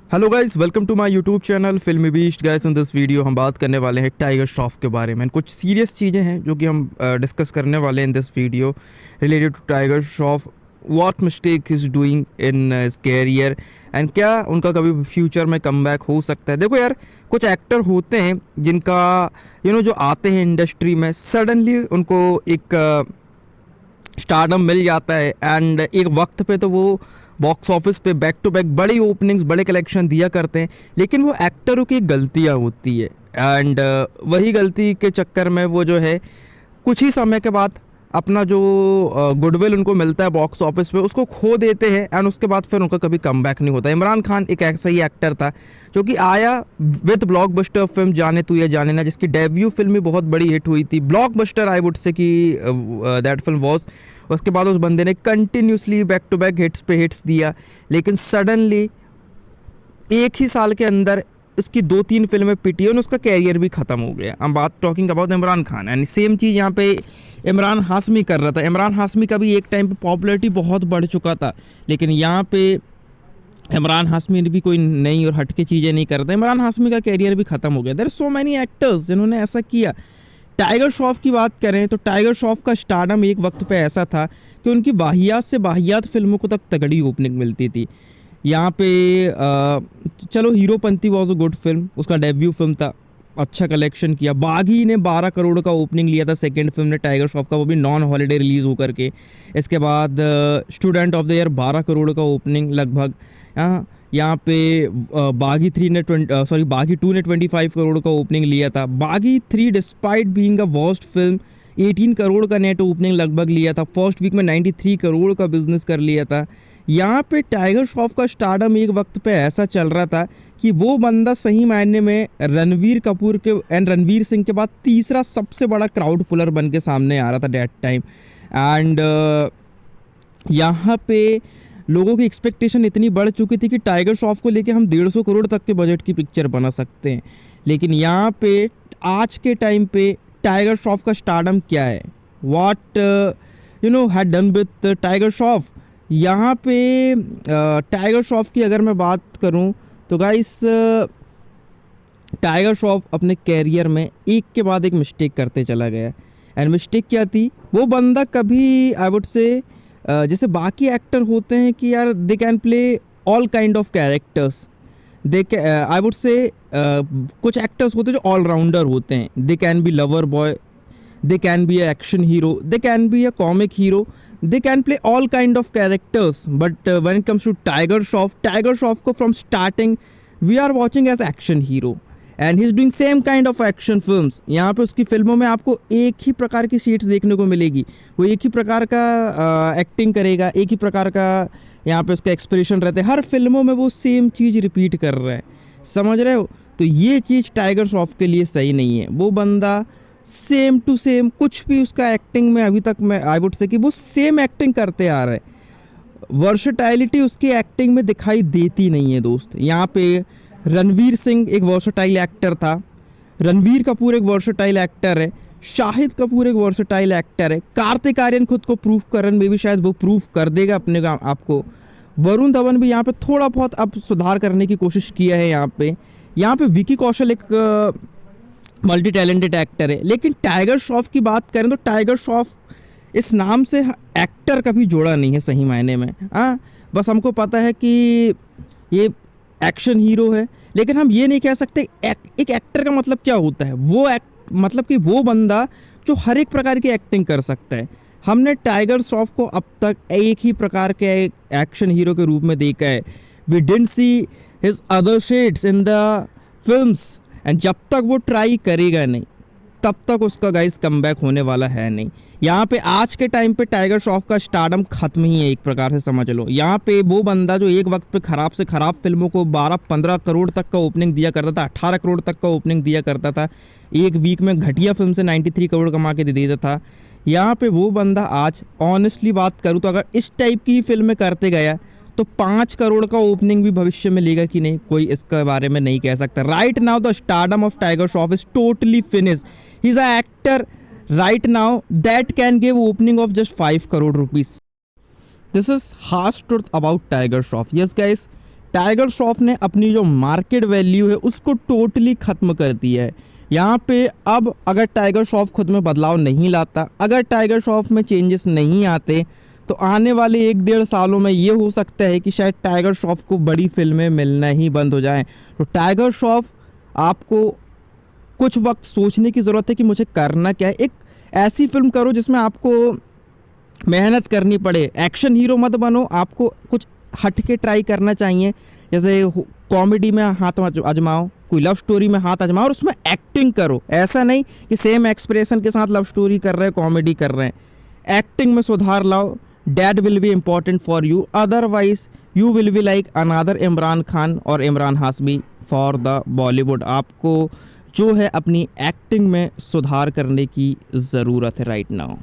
Hello guys, welcome to my YouTube channel filmy beast. Guys, in this video हम बात करने वाले हैं टाइगर श्रॉफ के बारे में। कुछ सीरियस चीज़ें हैं जो कि हम डिस्कस करने वाले हैं in this video related to Tiger Shroff. What mistake is doing in his career and क्या उनका कभी फ्यूचर में कमबैक हो सकता है। देखो यार, कुछ एक्टर होते हैं जिनका जो आते हैं इंडस्ट्री में सडनली उनको एक स्टारडम मिल जाता है एंड एक वक्त पे तो वो बॉक्स ऑफिस पे बैक टू बैक बड़ी ओपनिंग्स बड़े कलेक्शन दिया करते हैं, लेकिन वो एक्टरों की गलतियां होती है एंड वही गलती के चक्कर में वो जो है कुछ ही समय के बाद अपना जो गुडविल उनको मिलता है बॉक्स ऑफिस पे उसको खो देते हैं एंड उसके बाद फिर उनका कभी कमबैक नहीं होता। इमरान खान एक ऐसा ही एक्टर था जो कि आया विद ब्लॉकबस्टर फिल्म जाने तू या जाने ना, जिसकी डेब्यू फिल्म भी बहुत बड़ी हिट हुई थी, ब्लॉकबस्टर आई वुड से कि दैट फिल्म वॉज। उसके बाद उस बंदे ने continuously back to back hits पे हिट्स दिया, लेकिन सडनली एक ही साल के अंदर उसकी 2-3 फिल्में पिटी और उसका कैरियर भी ख़त्म हो गया। हम बात talking about Imran Khan and same चीज़ यहाँ पे इमरान हाशमी कर रहा था। इमरान हाशमी का भी एक टाइम पे पॉपुलैरिटी बहुत बढ़ चुका था, लेकिन यहाँ पे इमरान हाशमी ने भी कोई नई और हटके चीज़ें नहीं करता। इमरान हाशमी का कैरियर भी ख़त्म हो गया। देयर सो मैनी एक्टर्स जिन्होंने ऐसा किया। टाइगर श्रॉफ की बात करें तो टाइगर श्रॉफ का स्टारडम एक वक्त पे ऐसा था कि उनकी वाहियात से वाहियात फिल्मों को तक तगड़ी ओपनिंग मिलती थी। यहाँ पे चलो Heropanti was a good film, उसका डेब्यू फिल्म था, अच्छा कलेक्शन किया। बागी ने 12 करोड़ का ओपनिंग लिया था सेकंड फिल्म ने टाइगर श्रॉफ का, वो भी नॉन हॉलीडे रिलीज़ होकर के। इसके बाद student of the year 12 crore का ओपनिंग लगभग। यहाँ पे बागी 3 ने बागी 2 ने 25 करोड़ का ओपनिंग लिया था। बागी 3 despite being a worst film 18 crore का नेट ओपनिंग लगभग लिया था। फर्स्ट वीक में 93 करोड़ का बिजनेस कर लिया था। यहाँ पे टाइगर श्रॉफ का स्टारडम एक वक्त पे ऐसा चल रहा था कि वो बंदा सही मायने में रणवीर कपूर के एंड रणवीर सिंह के बाद तीसरा सबसे बड़ा क्राउड पुलर बन के सामने आ रहा था डेट टाइम। एंड यहाँ पे लोगों की एक्सपेक्टेशन इतनी बढ़ चुकी थी कि टाइगर श्रॉफ को लेके हम 150 करोड़ तक के बजट की पिक्चर बना सकते हैं। लेकिन यहाँ पे आज के टाइम पे टाइगर श्रॉफ का स्टारडम क्या है, what had done with tiger Shroff. यहाँ पे टाइगर श्रॉफ की अगर मैं बात करूँ तो गाइस टाइगर श्रॉफ अपने कैरियर में एक के बाद एक मिस्टेक करते चला गया। एंड मिस्टेक क्या थी, वो बंदा कभी आई वुड से जैसे बाकी एक्टर होते हैं कि यार they can play all kind of characters, they I would say कुछ एक्टर्स होते हैं जो ऑलराउंडर होते हैं। They can be lover boy, they can be a action hero, they can be a comic hero, they can play all kind of characters, but when it comes to Tiger Shroff ko from starting we are watching as action hero and he's doing same kind of action films। यहाँ पे उसकी फिल्मों में आपको एक ही प्रकार की seats देखने को मिलेगी, वो एक ही प्रकार का एक्टिंग करेगा, एक ही प्रकार का यहाँ पे उसका एक्सप्रेशन रहता है, हर फिल्मों में वो सेम चीज़ रिपीट कर रहा है, समझ रहे हो। तो ये चीज़ टाइगर श्रॉफ के लिए सही नहीं है। वो बंदा सेम टू सेम कुछ भी उसका एक्टिंग में अभी तक मैं आई वुड से कि वो सेम एक्टिंग करते आ रहे हैं, वर्सटाइलिटी उसकी एक्टिंग में दिखाई देती नहीं है दोस्त। यहाँ पे रणवीर सिंह एक वर्सटाइल एक्टर था, रणवीर कपूर एक वर्सटाइल एक्टर है, शाहिद कपूर एक वर्सटाइल एक्टर है, कार्तिक आर्यन खुद को प्रूव करन में भी शायद वो प्रूव कर देगा अपने आपको। वरुण धवन भी यहाँ पे थोड़ा बहुत अब सुधार करने की कोशिश किया है। यहाँ पे विकी कौशल एक मल्टी टैलेंटेड एक्टर है। लेकिन टाइगर श्रॉफ की बात करें तो टाइगर श्रॉफ इस नाम से एक्टर कभी जोड़ा नहीं है सही मायने में। बस हमको पता है कि ये एक्शन हीरो है, लेकिन हम ये नहीं कह सकते एक एक्टर का मतलब क्या होता है। वो मतलब कि वो बंदा जो हर एक प्रकार की एक्टिंग कर सकता है। हमने टाइगर श्रॉफ को अब तक एक ही प्रकार के एक्शन हीरो के रूप में देखा है। We didn't see his other shades in the films and जब तक वो ट्राई करेगा नहीं तब तक उसका गाइस कमबैक होने वाला है नहीं। यहाँ पे आज के टाइम पे टाइगर श्रॉफ का स्टारडम खत्म ही है एक प्रकार से, समझ लो। यहाँ पे वो बंदा जो एक वक्त पे खराब से खराब फिल्मों को 12-15 करोड़ तक का ओपनिंग दिया करता था, 18 करोड़ तक का ओपनिंग दिया करता था, एक वीक में घटिया फिल्म से 93 करोड़ कमा के दे देता था। यहाँ पे वो बंदा आज ऑनेस्टली बात करूँ तो अगर इस टाइप की फिल्में करते गया तो 5 करोड़ का ओपनिंग भी भविष्य में लेगा कि नहीं, कोई इसके बारे में नहीं कह सकता। Right now the stardom of tiger Shroff is totally finished. He is a actor right now that can give opening of just 5 crore rupees. This is harsh truth about Tiger Shroff. Yes guys, tiger Shroff ने अपनी जो market value है उसको totally ख़त्म कर दिया है। यहाँ पे अब अगर टाइगर श्रॉफ खुद में बदलाव नहीं लाता, अगर टाइगर श्रॉफ में चेंजेस नहीं आते, तो आने वाले 1-1.5 सालों में ये हो सकता है कि शायद टाइगर श्रॉफ को बड़ी फिल्में मिलना ही बंद हो जाएं। तो टाइगर श्रॉफ, आपको कुछ वक्त सोचने की ज़रूरत है कि मुझे करना क्या है। एक ऐसी फिल्म करो जिसमें आपको मेहनत करनी पड़े। एक्शन हीरो मत बनो, आपको कुछ हट के ट्राई करना चाहिए। जैसे कॉमेडी में हाथ आजमाओ, कोई लव स्टोरी में हाथ आजमाओ और उसमें एक्टिंग करो। ऐसा नहीं कि सेम एक्सप्रेशन के साथ लव स्टोरी कर रहे हैं, कॉमेडी कर रहे हैं। एक्टिंग में सुधार लाओ। That will be important for you, otherwise you will be like another Imran Khan और इमरान हाशमी फॉर द बॉलीवुड। आपको जो है अपनी एक्टिंग में सुधार करने की ज़रूरत है राइट नाउ।